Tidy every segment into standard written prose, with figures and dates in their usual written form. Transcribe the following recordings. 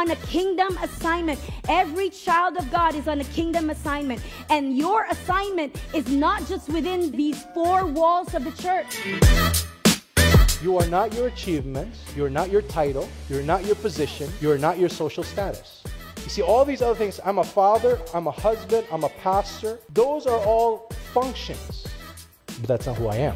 on a kingdom assignment. Every child of God is on a kingdom assignment. And your assignment is not just within these four walls of the church. You are not your achievements, you're not your title, you're not your position, you're not your social status. You see, all these other things, I'm a father, I'm a husband, I'm a pastor, those are all functions, but that's not who I am.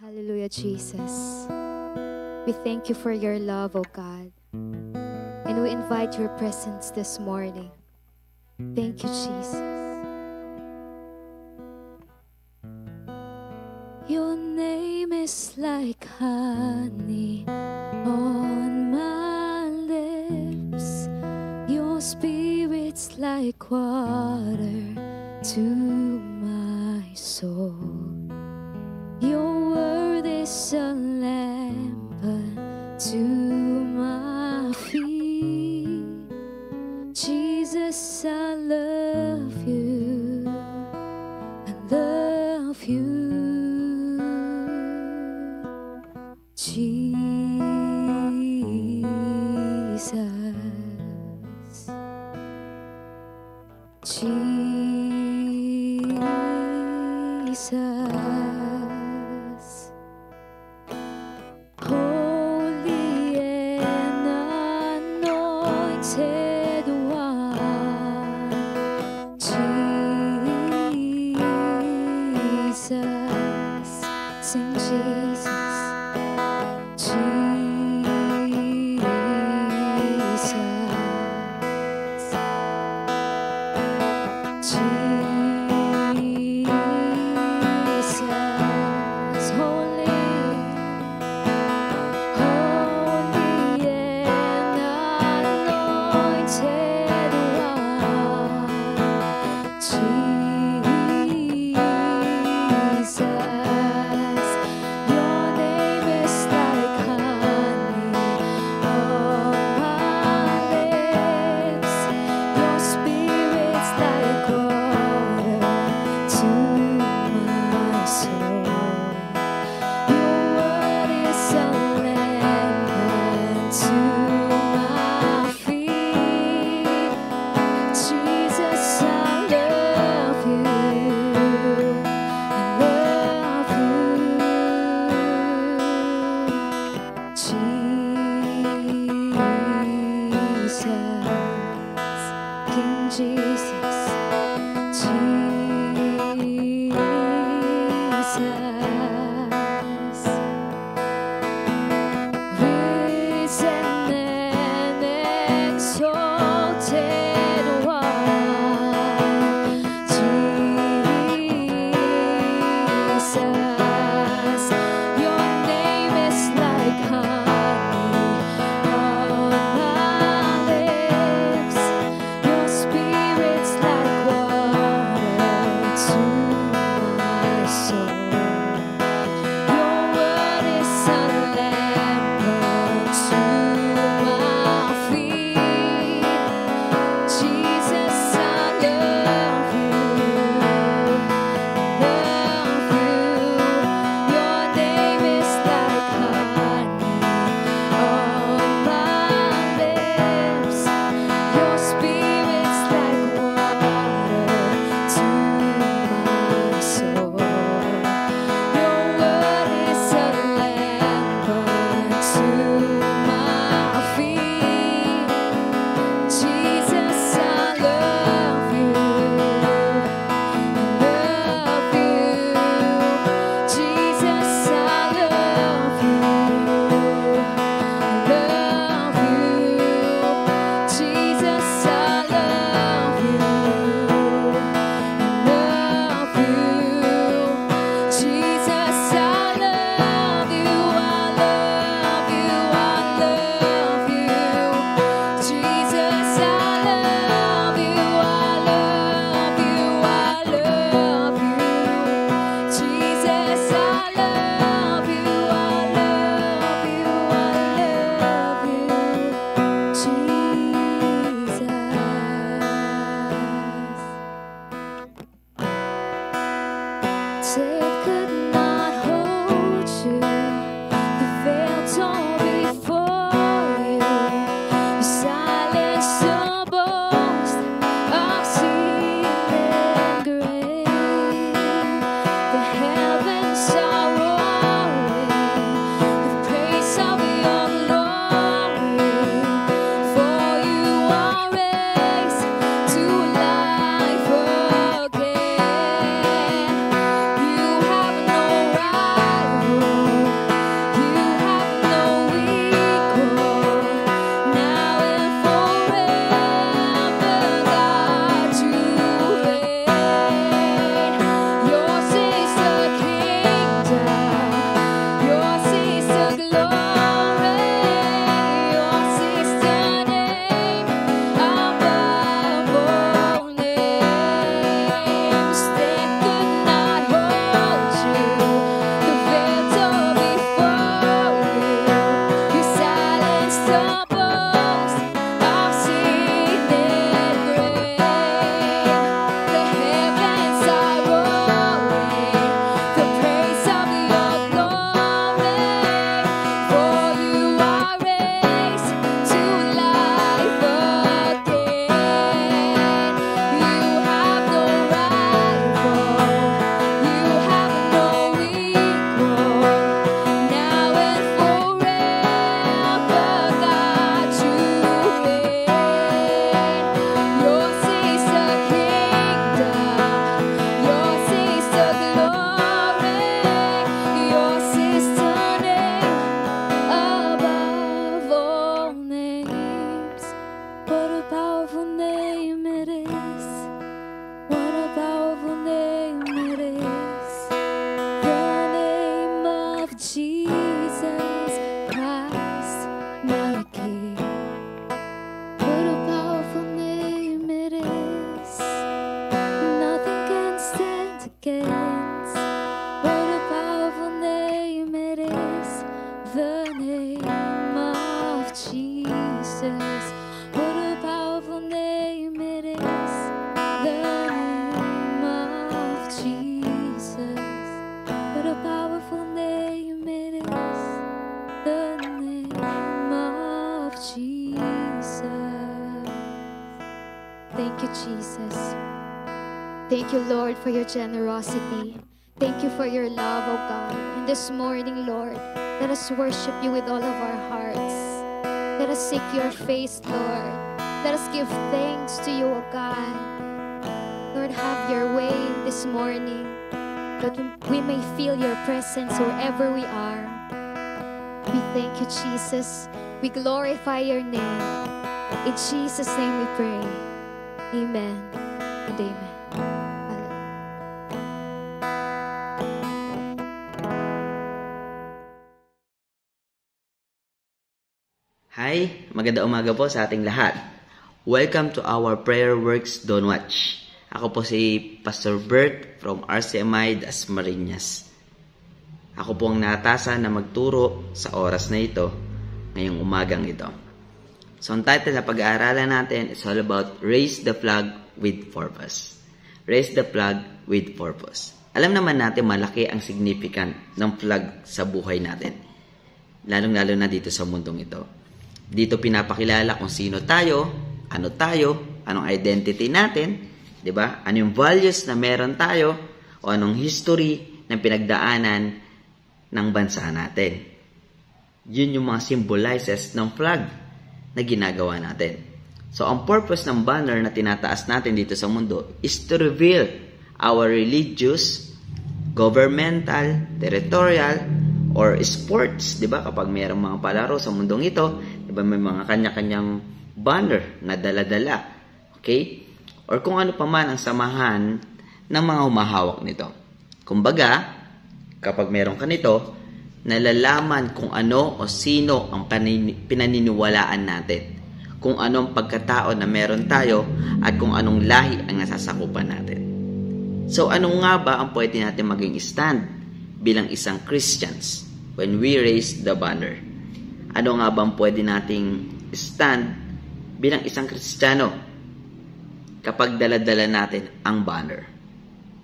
Hallelujah, Jesus. We thank you for your love, O God. And we invite your presence this morning. Thank you, Jesus. Your name is like honey on my lips. Your spirit's like water to my soul. Your word is a lamp unto my feet. Jesus, I love you. I love you. Jesus. Jesus. Holy and anointed one, Jesus, sing Jesus, your Jesus Christ, my King. What a powerful name it is. Nothing can stand against. What a powerful name it is. The name of Jesus. What a powerful name it is. The name of Jesus. What a powerful name it is. The name of Jesus. Thank you, Jesus. Thank you, Lord, for your generosity. Thank you for your love, oh God. And this morning, Lord, let us worship you with all of our hearts. Let us seek your face, Lord. Let us give thanks to you, O God. Lord, have your way this morning, that we may feel your presence wherever we are. We thank you, Jesus. We glorify your name. In Jesus' name we pray. Amen and amen. Hi, magandang umaga po sa ating lahat. Welcome to our Prayer Works Don't Watch. Ako po si Pastor Bert from RCMI Dasmariñas. Ako po ang naatasan na magturo sa oras na ito, ngayong umagang ito. So ang title na pag-aaralan natin is all about Raise the Flag with Purpose. Raise the Flag with Purpose. Alam naman natin malaki ang significant ng flag sa buhay natin. Lalong-lalo na dito sa mundong ito. Dito pinapakilala kung sino tayo, anong identity natin, 'di ba? Ano yung values na meron tayo o anong history ng pinagdaanan ng bansa natin. Yun yung mga symbolizes ng flag na ginagawa natin. So, ang purpose ng banner na tinataas natin dito sa mundo is to reveal our religious, governmental, territorial, or sports, 'di ba? Kapag mayroong mga palaro sa mundong ito, 'di ba, may mga kanya-kanyang banner na dala-dala. Okay? Or kung ano pa man ang samahan ng mga humahawak nito. Kumbaga, kapag meron ka nito, nalalaman kung ano o sino ang pinaniniwalaan natin. Kung anong pagkatao na meron tayo at kung anong lahi ang nasasakupan natin. So, ano nga ba ang pwede natin maging stand bilang isang Christians when we raise the banner? Ano nga ba ang pwede nating stand bilang isang Kristiyano kapag dala-dala natin ang banner?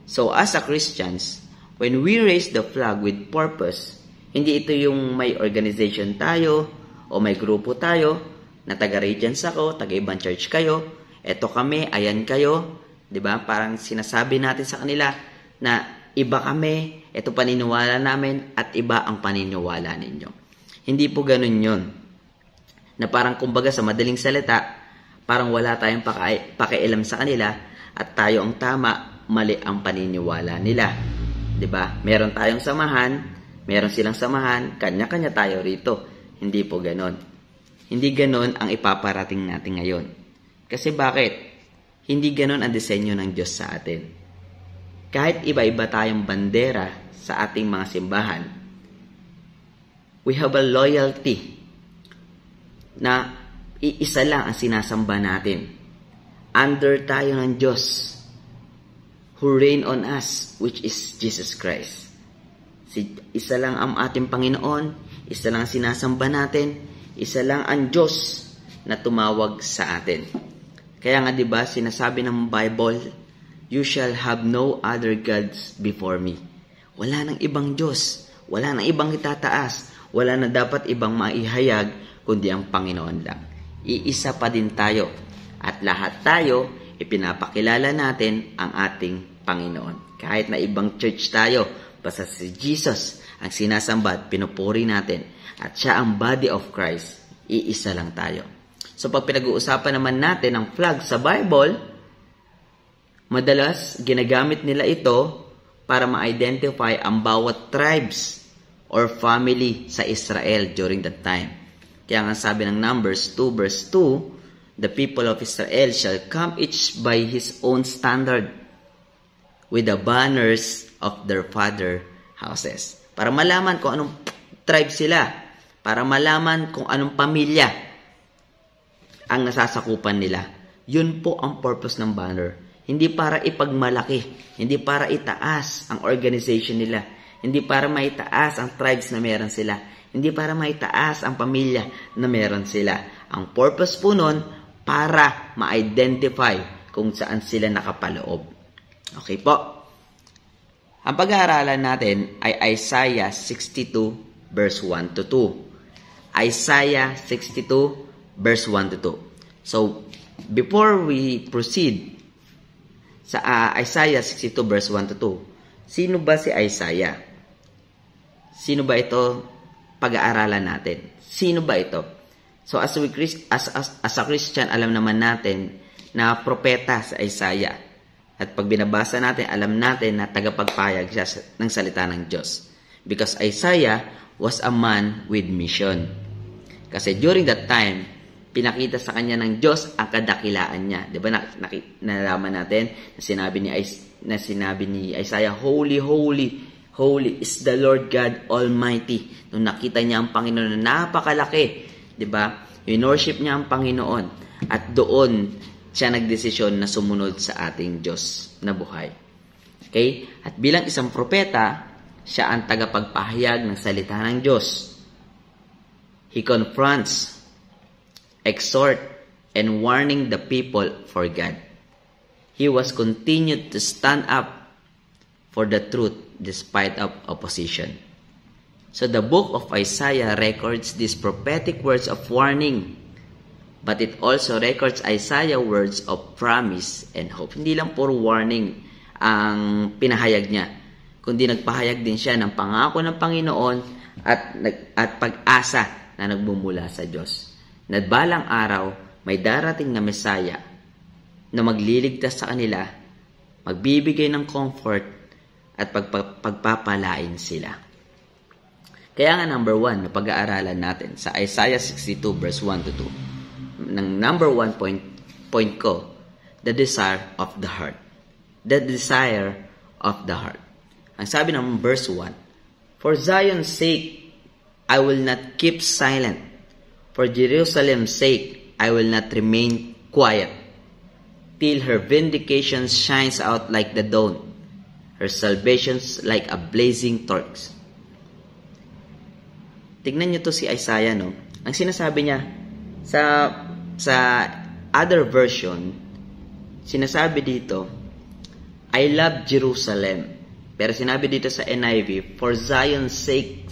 So, as a Christians, when we raise the flag with purpose, hindi ito yung may organization tayo o may grupo tayo na taga-Radiance ako, taga-ibang church kayo, eto kami, ayan kayo, 'di ba? Parang sinasabi natin sa kanila na iba kami, eto paniniwala namin at iba ang paniniwala ninyo. Hindi po ganun 'yon. Na parang kumbaga sa madaling salita, parang wala tayong pakialam sa kanila at tayo ang tama, mali ang paniniwala nila. 'Di ba? Meron tayong samahan, meron silang samahan, kanya-kanya tayo rito. Hindi po ganun. Hindi ganon ang ipaparating natin ngayon. Kasi bakit? Hindi ganon ang disenyo ng Diyos sa atin. Kahit iba-iba tayong bandera sa ating mga simbahan, we have a loyalty na iisa lang ang sinasamba natin. Under tayo ng Diyos who reign on us, which is Jesus Christ. Isa lang ang ating Panginoon, isa lang ang sinasamba natin, isa lang ang Diyos na tumawag sa atin. Kaya nga 'di ba sinasabi ng Bible, you shall have no other gods before me. Wala nang ibang Diyos, wala nang ibang itataas, wala na dapat ibang maihayag kundi ang Panginoon lang. Iisa pa din tayo at lahat tayo ipinapakilala natin ang ating Panginoon. Kahit na ibang church tayo, basta si Jesus ang sinasamba at pinupuri natin. At siya ang body of Christ, iisa lang tayo. So pag pinag-uusapan naman natin ang flag sa Bible, madalas ginagamit nila ito para ma-identify ang bawat tribes or family sa Israel during that time. Kaya nga sabi ng Numbers 2 verse 2, the people of Israel shall come each by his own standard with the banners of their father houses. Para malaman kung anong tribe sila para malaman kung anong pamilya ang nasasakupan nila. Yun po ang purpose ng banner. Hindi para ipagmalaki, hindi para itaas ang organization nila, hindi para maitaas ang tribes na meron sila, hindi para maitaas ang pamilya na meron sila. Ang purpose po nun, para ma-identify kung saan sila nakapaloob. Okay po. Ang pag-aaralan natin ay Isaiah 62 verse 1 to 2. Isaiah 62 verse 1 to 2. So, before we proceed sa Isaiah 62 verse 1 to 2, sino ba si Isaiah? Sino ba ito pag-aaralan natin? Sino ba ito? So as a Christian, alam naman natin na propeta si Isaiah. At pag binabasa natin, alam natin na tagapagpahayag siya ng salita ng Diyos. Because Isaiah was a man with mission. Kasi during that time, pinakita sa kanya ng Diyos ang kadakilaan niya. Di ba nalaman natin na sinabi ni Isaiah, Holy, holy, holy is the Lord God Almighty. Nung nakita niya ang Panginoon na napakalaki, di ba? Worship niya ang Panginoon. At doon siya nagdesisyon na sumunod sa ating Diyos na buhay. Okay? At bilang isang propeta, siya ang tagapagpahayag ng salita ng Diyos. He confronts, exhort, and warning the people for God. He was continued to stand up for the truth despite of opposition. So the book of Isaiah records these prophetic words of warning, but it also records Isaiah words of promise and hope. Hindi lang puro warning ang pinahayag niya, kundi nagpahayag din siya ng pangako ng Panginoon at pag-asa na nagmumula sa Diyos. Na balang araw, may darating na Mesaya na magliligtas sa kanila, magbibigay ng comfort at pagpapalain sila. Kaya nga number 1 na pag-aaralan natin sa Isaiah 62 verse 1 to 2. Ng number 1 point ko, the desire of the heart. The desire of the heart. Ang sabi ng verse 1, For Zion's sake, I will not keep silent. For Jerusalem's sake, I will not remain quiet. Till her vindication shines out like the dawn, her salvations like a blazing torch. Tignan nyo to si Isaiah, no? Ang sinasabi niya, sa other version, sinasabi dito, I love Jerusalem. Pero sinabi dito sa NIV, For Zion's sake,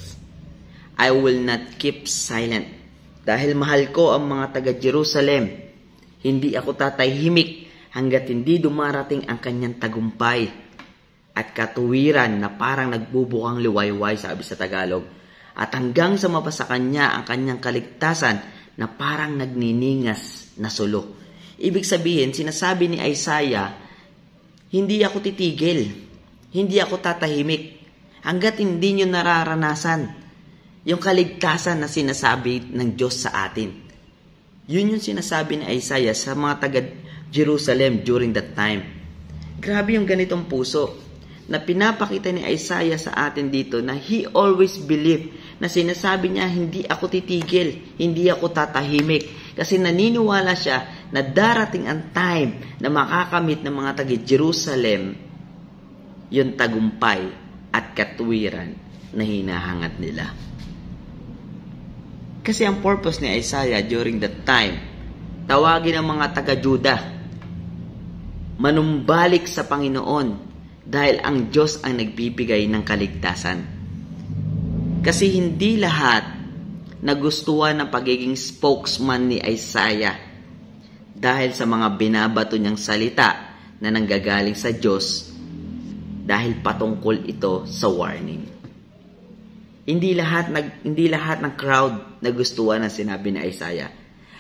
I will not keep silent. Dahil mahal ko ang mga taga-Jerusalem, hindi ako tatahimik hanggat hindi dumarating ang kanyang tagumpay at katuwiran na parang nagbubukang liwayway, sabi sa Tagalog. At hanggang sa mapasa kanya ang kanyang kaligtasan na parang nagniningas na sulo. Ibig sabihin, sinasabi ni Isaiah, hindi ako titigil, hindi ako tatahimik, hanggat hindi nyo nararanasan yung kaligtasan na sinasabi ng Diyos sa atin. Yun yung sinasabi ni Isaiah sa mga taga-Jerusalem during that time. Grabe yung ganitong puso na pinapakita ni Isaiah sa atin dito na he always believed na sinasabi niya, hindi ako titigil, hindi ako tatahimik. Kasi naniniwala siya na darating ang time na makakamit ng mga taga-Jerusalem yung tagumpay at katwiran na hinahangad nila. Kasi ang purpose ni Isaiah during that time, tawagin ang mga taga-Juda, manumbalik sa Panginoon dahil ang Diyos ang nagbibigay ng kaligtasan. Kasi hindi lahat nagustuhan ng pagiging spokesman ni Isaiah dahil sa mga binabato niyang salita na nanggagaling sa Diyos dahil patungkol ito sa warning. Hindi lahat ng crowd nagustuhan ang sinabi ni Isaiah.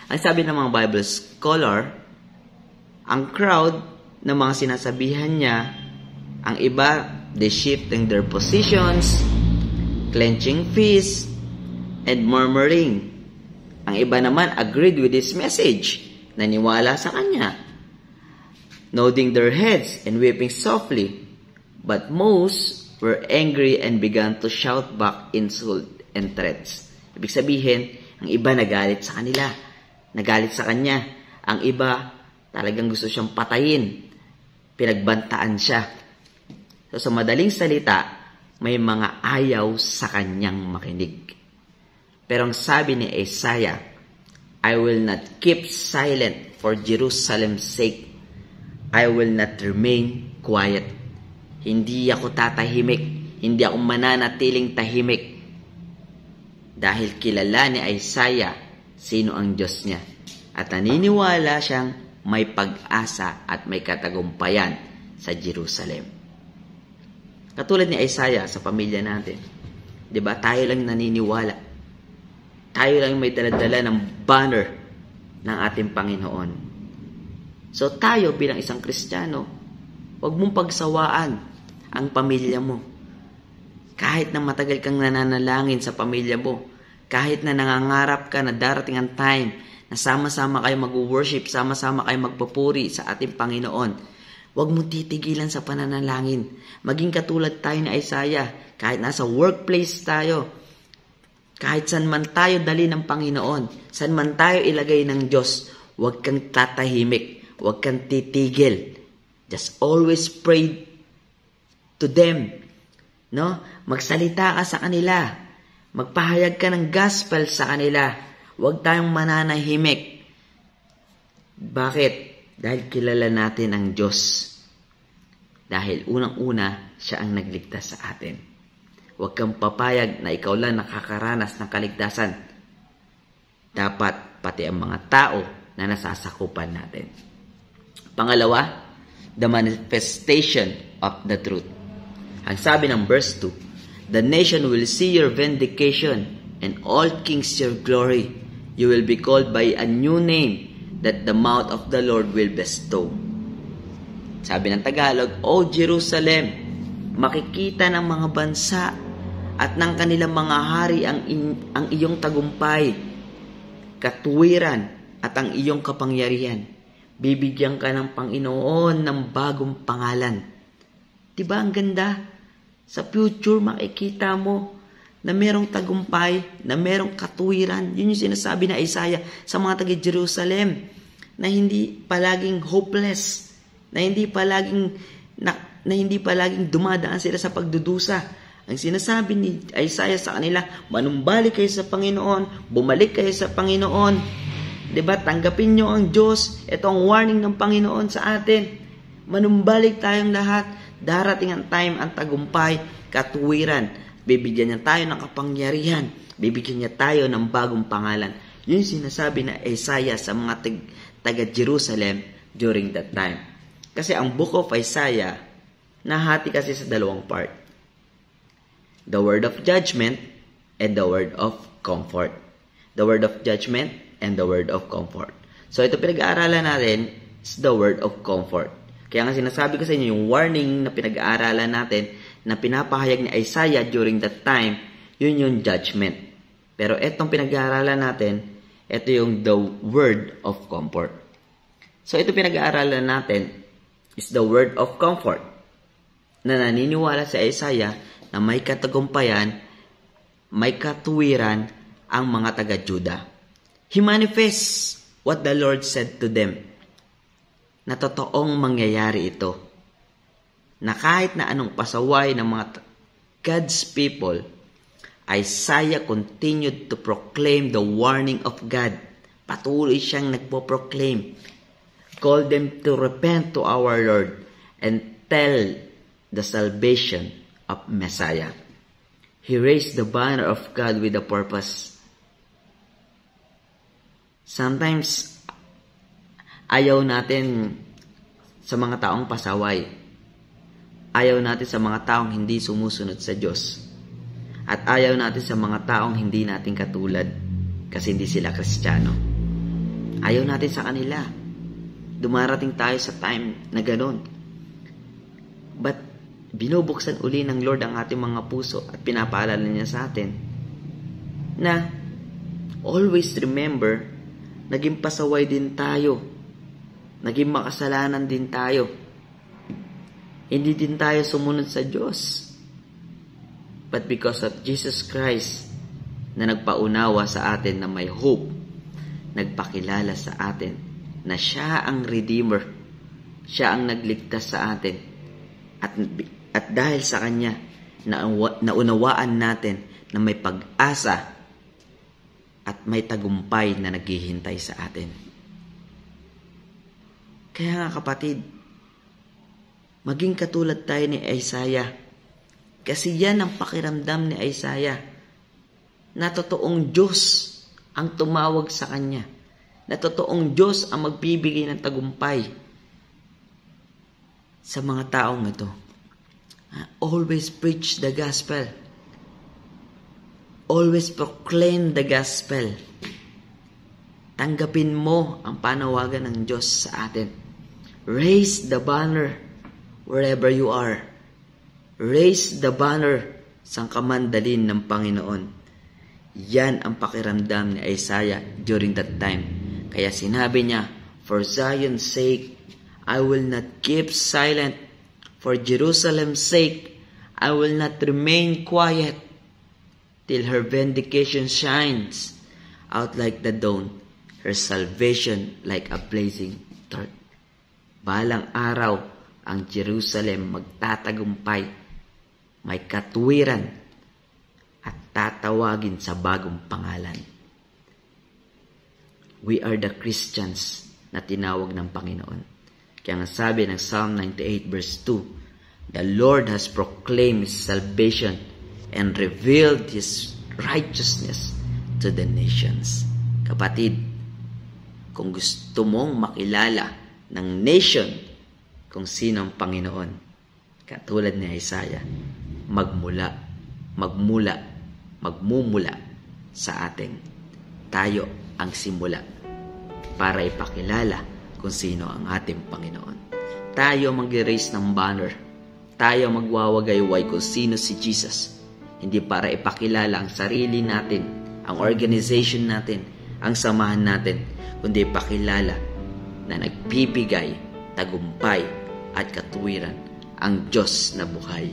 Ang sabi ng mga Bible scholar, ang crowd ng mga sinasabihan niya, ang iba, they shifting their positions, clenching fists, and murmuring. Ang iba naman agreed with his message, naniwala sa kanya, nodding their heads and weeping softly. But most were angry and began to shout back insult and threats. Ibig sabihin, ang iba nagalit sa kanila. Nagalit sa kanya. Ang iba talagang gusto siyang patayin. Pinagbantaan siya. So sa madaling salita, may mga ayaw sa kanyang makinig. Pero ang sabi ni Isaiah, I will not keep silent for Jerusalem's sake. I will not remain quiet. Hindi ako tatahimik. Hindi ako mananatiling tahimik. Dahil kilala ni Isaiah sino ang Diyos niya. At naniniwala siyang may pag-asa at may katagumpayan sa Jerusalem. Katulad ni Isaiah sa pamilya natin. 'Di ba? Tayo lang naniniwala. Tayo lang may dala-dala ng banner ng ating Panginoon. So tayo bilang isang Kristiyano, huwag mong pagsawaan ang pamilya mo. Kahit na matagal kang nananalangin sa pamilya mo, kahit na nangangarap ka na darating ang time na sama-sama kayo mag-worship, sama-sama kayo magpupuri sa ating Panginoon, huwag mo titigilan sa pananalangin. Maging katulad tayo ni Isaiah, kahit nasa workplace tayo, kahit saan man tayo dali ng Panginoon, saan man tayo ilagay ng Diyos, huwag kang tatahimik, huwag kang titigil. Just always pray to them. No? Magsalita ka sa kanila. Magpahayag ka ng gospel sa kanila. Huwag tayong mananahimik. Bakit? Dahil kilala natin ang Diyos. Dahil unang-una, siya ang nagligtas sa atin. Huwag kang papayag na ikaw lang nakakaranas ng kaligtasan. Dapat pati ang mga tao na nasasakupan natin. Pangalawa, the manifestation of the truth. Ang sabi ng verse 2, the nation will see your vindication and all kings your glory. You will be called by a new name that the mouth of the Lord will bestow. Sabi ng Tagalog, O Jerusalem, makikita ng mga bansa at ng kanilang mga hari ang iyong tagumpay, katuwiran at ang iyong kapangyarihan. Bibigyan ka ng Panginoon ng bagong pangalan. Diba ang ganda? Sa future, makikita mo na merong tagumpay, na merong katuwiran. Yun yung sinasabi na Isaiah sa mga taga-Jerusalem, na hindi palaging hopeless, na hindi palaging dumadaan sila sa pagdudusa. Ang sinasabi ni Isaiah sa kanila, manumbalik kayo sa Panginoon, bumalik kayo sa Panginoon. Diba? Tanggapin nyo ang Diyos. Ito ang warning ng Panginoon sa atin. Manumbalik tayong lahat. Darating ang time, ang tagumpay, katuwiran. Bibigyan niya tayo ng kapangyarihan. Bibigyan niya tayo ng bagong pangalan. Yun yung sinasabi na Isaiah sa mga taga-Jerusalem during that time. Kasi ang book of Isaiah, nahati kasi sa dalawang part. The word of judgment and the word of comfort. The word of judgment and the word of comfort. So ito pinag-aaralan natin is the word of comfort. Kaya nga sinasabi ko sa inyo, yung warning na pinag-aaralan natin, na pinapahayag ni Isaiah during that time, yun yung judgment. Pero etong pinag-aaralan natin, ito yung the word of comfort. So ito pinag-aaralan natin is the word of comfort, na naniniwala si Isaiah na may katagumpayan, may katuwiran ang mga taga-Judah. He manifests what the Lord said to them, na totoong mangyayari ito. Na kahit na anong pasaway ng mga God's people, Isaiah continued to proclaim the warning of God. Patuloy siyang nagpo-proclaim. Call them to repent to our Lord and tell the salvation of Messiah. He raised the banner of God with a purpose. Sometimes, ayaw natin sa mga taong pasaway. Ayaw natin sa mga taong hindi sumusunod sa Diyos. At ayaw natin sa mga taong hindi natin katulad kasi hindi sila Kristiyano. Ayaw natin sa kanila. Dumarating tayo sa time na ganun. But binubuksan uli ng Lord ang ating mga puso at pinapaalala niya sa atin na always remember, naging pasaway din tayo. Naging makasalanan din tayo. Hindi din tayo sumunod sa Diyos. but because of Jesus Christ na nagpaunawa sa atin na may hope, nagpakilala sa atin na siya ang Redeemer, siya ang nagligtas sa atin, at dahil sa Kanya, naunawaan natin na may pag-asa at may tagumpay na naghihintay sa atin. Kaya nga kapatid, maging katulad tayo ni Isaiah, kasi yan ang pakiramdam ni Isaiah, na totoong Diyos ang tumawag sa kanya, na totoong Diyos ang magbibigay ng tagumpay sa mga taong ito. Always preach the gospel. Always proclaim the gospel. Tanggapin mo ang panawagan ng Diyos sa atin. Raise the banner wherever you are. Raise the banner sang kamandalin ng Panginoon. Yan ang pakiramdam ni Isaiah during that time. Kaya sinabi niya, for Zion's sake, I will not keep silent. For Jerusalem's sake, I will not remain quiet till her vindication shines out like the dawn, her salvation like a blazing torch. Balang araw, ang Jerusalem magtatagumpay, may katuwiran, at tatawagin sa bagong pangalan. We are the Christians na tinawag ng Panginoon. Kaya nga sabi ng Psalm 98 verse 2, the Lord has proclaimed His salvation and revealed His righteousness to the nations. Kapatid, kung gusto mong makilala ng nation kung sino ang Panginoon, katulad ni Isaiah, magmumula sa atin. Tayo ang simula para ipakilala kung sino ang ating Panginoon. Tayo mag-raise ng banner. Tayo magwawagayway kung sino si Jesus. Hindi para ipakilala ang sarili natin, ang organization natin, ang samahan natin, kundi ipakilala na nagbibigay tagumpay at katuwiran ang Diyos na buhay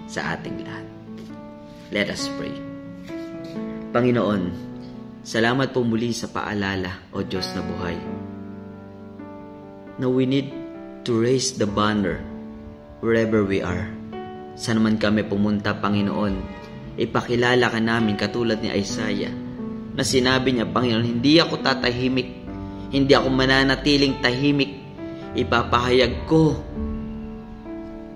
sa ating lahat. Let us pray. Panginoon, salamat po muli sa paalala, O Diyos na buhay, na we need to raise the banner wherever we are. Saan man kami pumunta, Panginoon, ipakilala ka namin katulad ni Isaiah, na sinabi niya, Panginoon, hindi ako tatahimik, hindi ako mananatiling tahimik, ipapahayag ko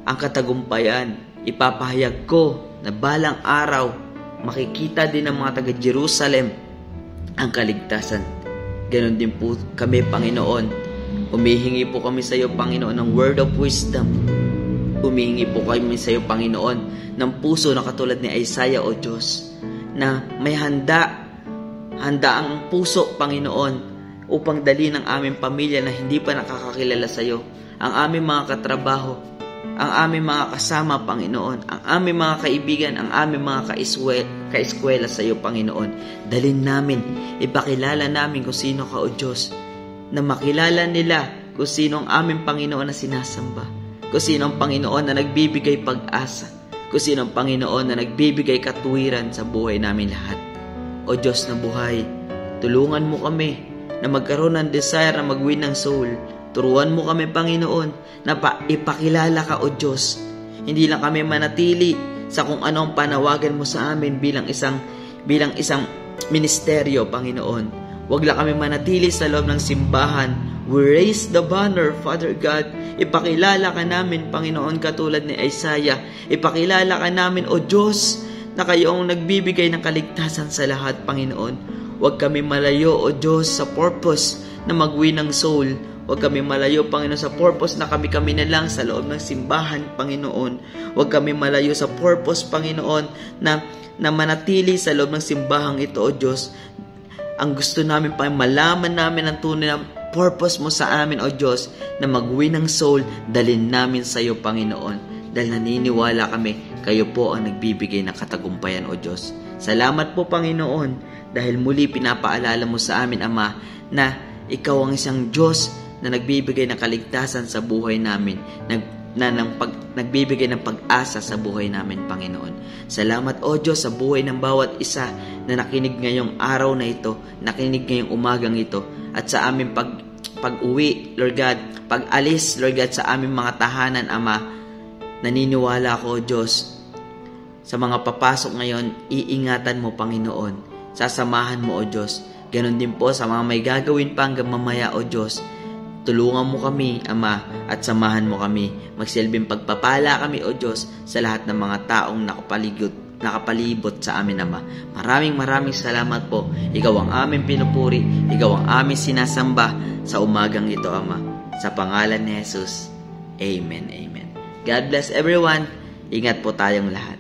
ang katagumpayan, ipapahayag ko na balang araw, makikita din ng mga taga-Jerusalem ang kaligtasan. Ganon din po kami, Panginoon. Humihingi po kami sa iyo, Panginoon, ng word of wisdom. Humihingi po kami sa iyo, Panginoon, ng puso na katulad ni Isaiah, O Diyos, na may handa ang puso, Panginoon, upang dalhin ang aming pamilya na hindi pa nakakakilala sa iyo, ang aming mga katrabaho, ang aming mga kasama, Panginoon, ang aming mga kaibigan, ang aming mga kaeskwela sa iyo, Panginoon. Dalhin namin, ipakilala namin kung sino ka, O Diyos, na makilala nila kung sino ang aming Panginoon na sinasamba, kung sino ang Panginoon na nagbibigay pag-asa, kung sino ang Panginoon na nagbibigay katuwiran sa buhay namin lahat. O Diyos na buhay, tulungan mo kami na magkaroon ng desire na mag-win ng soul. Turuan mo kami, Panginoon, na ipakilala ka, O Diyos. Hindi lang kami manatili sa kung anong panawagan mo sa amin bilang isang ministeryo, Panginoon. Huwag lang kami manatili sa loob ng simbahan. We raise the banner, Father God. Ipakilala ka namin, Panginoon, katulad ni Isaiah. Ipakilala ka namin, O Diyos, na kayo ang nagbibigay ng kaligtasan sa lahat, Panginoon. Huwag kami malayo, O Diyos, sa purpose na mag-win ng soul. Huwag kami malayo, Panginoon, sa purpose na kami na lang sa loob ng simbahan, Panginoon. Huwag kami malayo sa purpose, Panginoon, na manatili sa loob ng simbahang ito, O Diyos. Ang gusto namin, malaman namin ang tunay na purpose mo sa amin, O Diyos, na mag-win ng soul, dalhin namin sa iyo, Panginoon. Dahil naniniwala kami, kayo po ang nagbibigay ng katagumpayan, O Diyos. Salamat po, Panginoon, dahil muli pinapaalala mo sa amin, Ama, na ikaw ang isang Diyos na nagbibigay ng kaligtasan sa buhay namin. nagbibigay ng pag-asa sa buhay namin, Panginoon. Salamat, O Diyos, sa buhay ng bawat isa na nakinig ngayong araw na ito, nakinig ngayong umagang ito, at sa aming pag-uwi, Lord God, pag-alis, Lord God, sa aming mga tahanan, Ama. Naniniwala ako, Diyos, sa mga papasok ngayon, iingatan mo, Panginoon. Sasamahan mo, O Diyos. Ganon din po sa mga may gagawin pa hanggang mamaya, O Diyos. Tulungan mo kami, Ama, at samahan mo kami. Magsilbing pagpapala kami, O Diyos, sa lahat ng mga taong nakapalibot sa amin, Ama. Maraming salamat po. Ikaw ang aming pinupuri. Ikaw ang aming sinasamba sa umagang ito, Ama. Sa pangalan ni Jesus. Amen, amen. God bless everyone. Ingat po tayong lahat.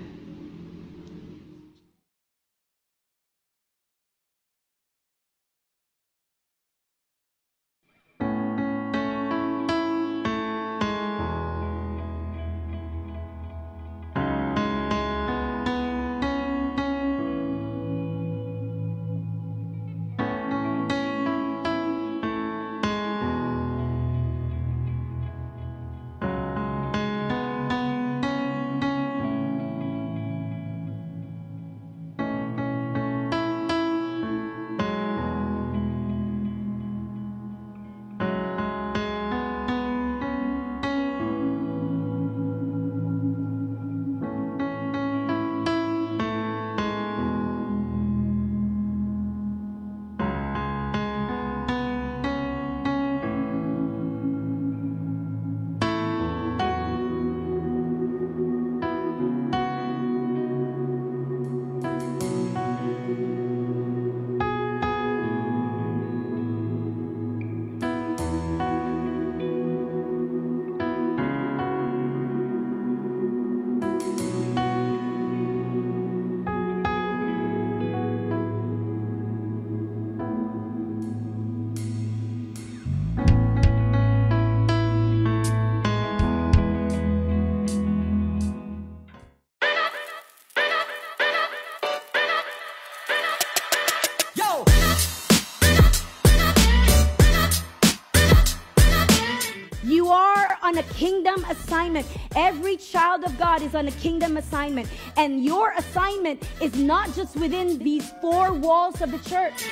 On a kingdom assignment. Every child of God is on a kingdom assignment. And your assignment is not just within these four walls of the church.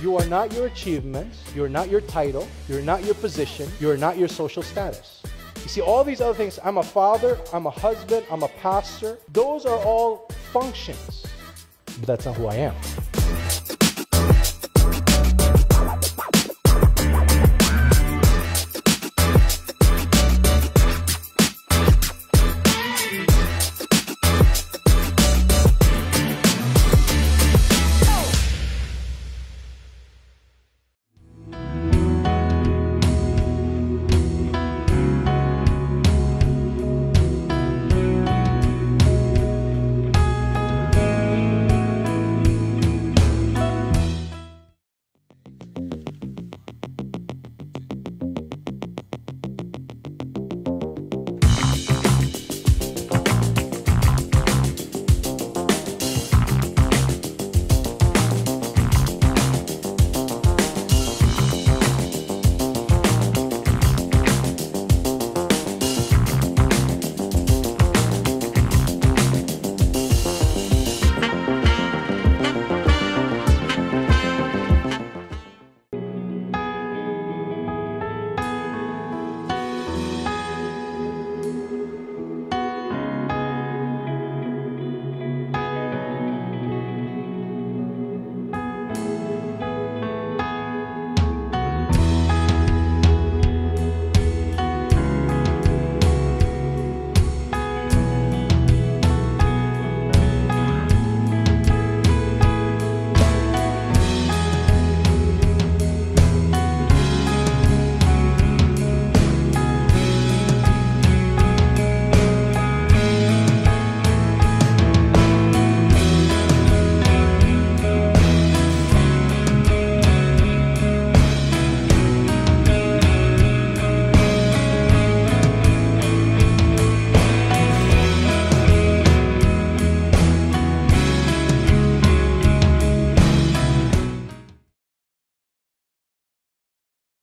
You are not your achievements. You're not your title. You're not your position. You're not your social status. You see, all these other things, I'm a father, I'm a husband, I'm a pastor. Those are all functions. But that's not who I am.